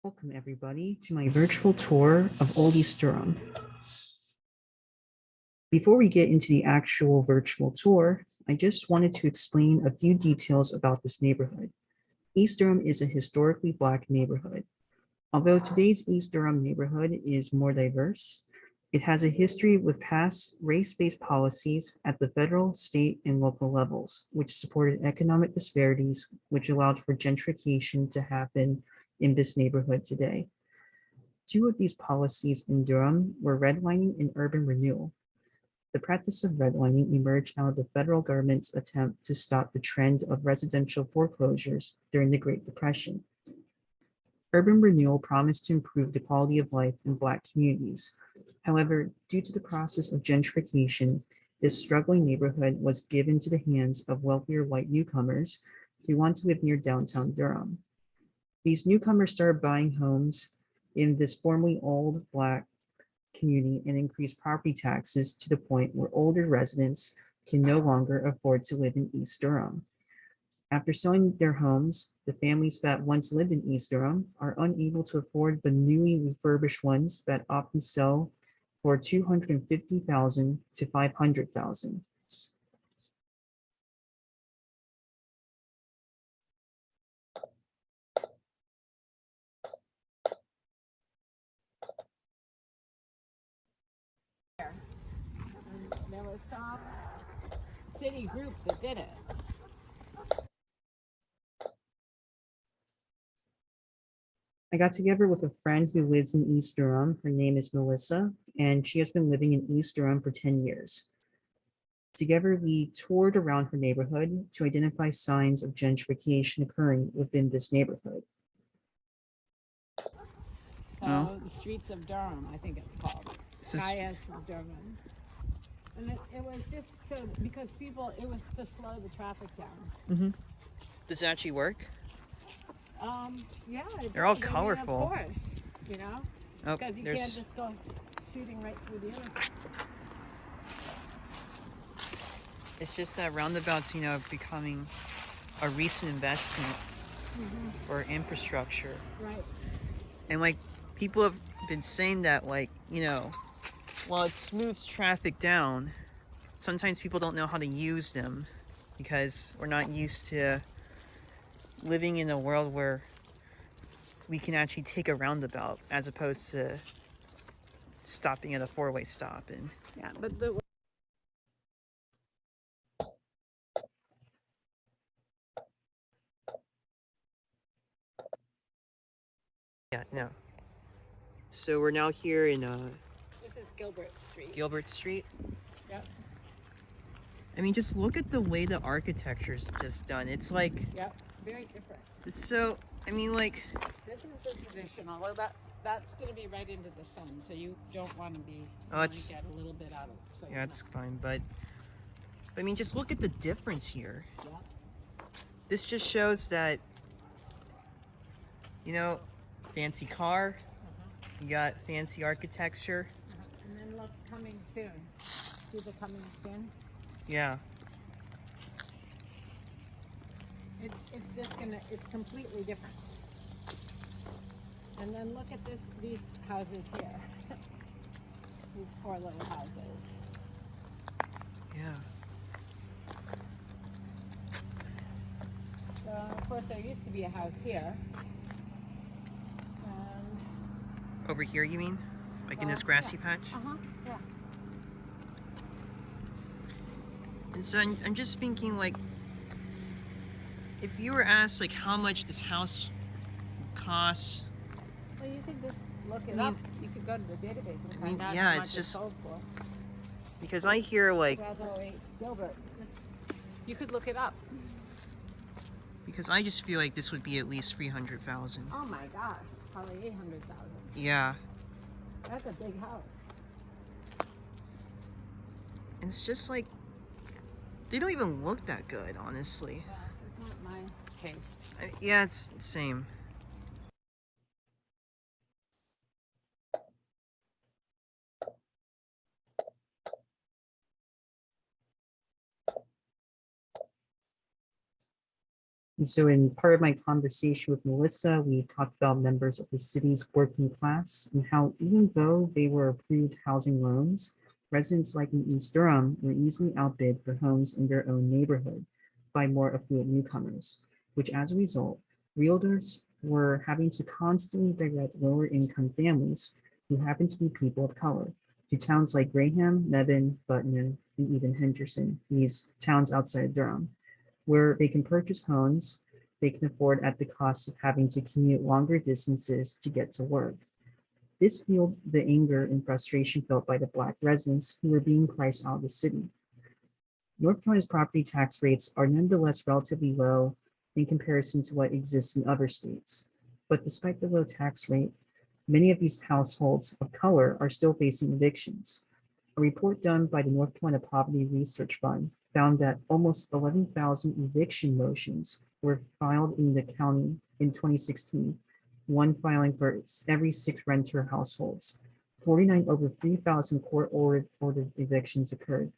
Welcome, everybody, to my virtual tour of Old East Durham. Before we get into the actual virtual tour, I just wanted to explain a few details about this neighborhood. East Durham is a historically Black neighborhood. Although today's East Durham neighborhood is more diverse, it has a history with past race-based policies at the federal, state, and local levels, which supported economic disparities, which allowed for gentrification to happen in this neighborhood today. Two of these policies in Durham were redlining and urban renewal. The practice of redlining emerged out of the federal government's attempt to stop the trend of residential foreclosures during the Great Depression. Urban renewal promised to improve the quality of life in Black communities. However, due to the process of gentrification, this struggling neighborhood was given to the hands of wealthier white newcomers who want to live near downtown Durham. These newcomers started buying homes in this formerly old Black community and increased property taxes to the point where older residents can no longer afford to live in East Durham. After selling their homes, the families that once lived in East Durham are unable to afford the newly refurbished ones that often sell for $250,000 to $500,000. There was some city group that did it. I got together with a friend who lives in East Durham. Her name is Melissa, and she has been living in East Durham for 10 years. Together, we toured around her neighborhood to identify signs of gentrification occurring within this neighborhood. So the streets of Durham, I think it's called. This is- Skyas of Durham. And it was just so, because it was to slow the traffic down. Does it actually work? Yeah. They're all does. I mean, colorful. of course, Oh, because you can't just go shooting right through the intersection. It's just that roundabouts, becoming a recent investment for infrastructure. Right. And people have been saying that while it smooths traffic down, sometimes people don't know how to use them because we're not used to living in a world where we can actually take a roundabout as opposed to stopping at a four-way stop. And Yeah, but the yeah, no. So we're now here in this is Gilbert Street. Gilbert Street. Yep. I mean, just look at the way the architecture's just done. It's like, Yep. Very different. it's so, I mean, like, This is the traditional. Well, that's going to be right into the sun, so you don't want to be. You Oh, wanna it's- get a little bit out of. So yeah, it's fine, but I mean, just look at the difference here. Yeah. This just shows that, fancy car, you got fancy architecture. And then look, coming soon. See the coming soon. Yeah. It's just gonna. It's completely different. And then look at these houses here. These poor little houses. Yeah. So of course there used to be a house here. And Over here, you mean? Like in this grassy patch? Yeah. And so I'm just thinking, if you were asked, how much this house costs, Well, you could just look it I up. mean- You could go to the database and I mean, find out yeah, how it's much just- it's sold for. because I hear, 1208 Gilbert. You could look it up. because I just feel like this would be at least 300,000. Oh my gosh, probably 800,000. Yeah. That's a big house. And it's just they don't even look that good, honestly. Yeah, it's not my taste. Yeah, it's the same. And so in part of my conversation with Melissa, we talked about members of the city's working class and how even though they were approved housing loans, residents like in East Durham were easily outbid for homes in their own neighborhood by more affluent newcomers, which as a result, realtors were having to constantly direct lower income families who happen to be people of color to towns like Graham, Nevin, Putnam, and even Henderson, these towns outside of Durham, where they can purchase homes they can afford at the cost of having to commute longer distances to get to work. This fueled the anger and frustration felt by the Black residents who were being priced out of the city. North Carolina's property tax rates are nonetheless relatively low in comparison to what exists in other states. But despite the low tax rate, many of these households of color are still facing evictions. A report done by the North Carolina Poverty Research Fund found that almost 11,000 eviction motions were filed in the county in 2016, one filing for every 6 renter households. 49 over 3,000 court-ordered evictions occurred.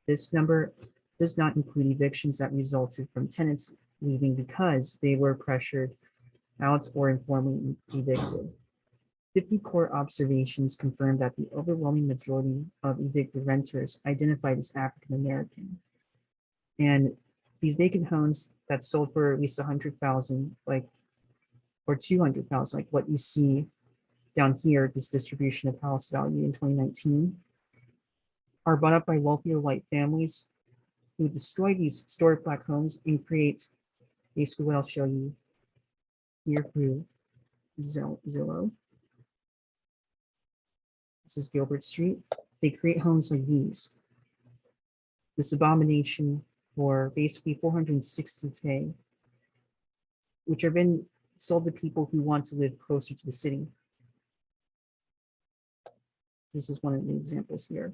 This number does not include evictions that resulted from tenants leaving because they were pressured out or informally evicted. 50 court observations confirmed that the overwhelming majority of evicted renters identified as African American. And these vacant homes that sold for at least 100,000, like, or 200,000, like what you see down here, this distribution of house value in 2019, are bought up by wealthier white families who destroy these historic Black homes and create basically what I'll show you here through Zillow. This is Gilbert Street. They create homes like these. This abomination for basically 460K, which have been sold to people who want to live closer to the city. This is one of the examples here.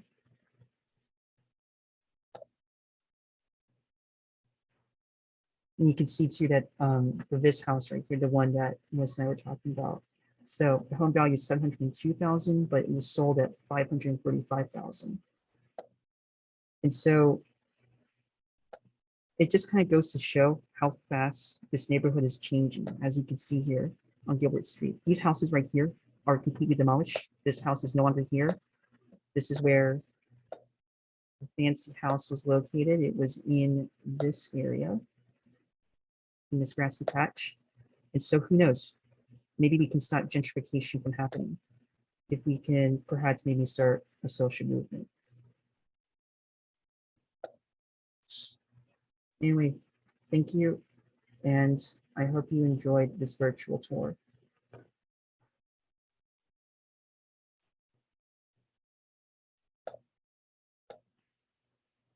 And you can see too that for this house right here, the one that Melissa and I were talking about. So the home value is 702,000, but it was sold at 545,000. And so it just kind of goes to show how fast this neighborhood is changing, as you can see here on Gilbert Street. These houses right here are completely demolished. This house is no longer here. This is where the fancy house was located. It was in this area, in this grassy patch. And so who knows, maybe we can stop gentrification from happening if we can perhaps maybe start a social movement. Anyway, thank you. And I hope you enjoyed this virtual tour.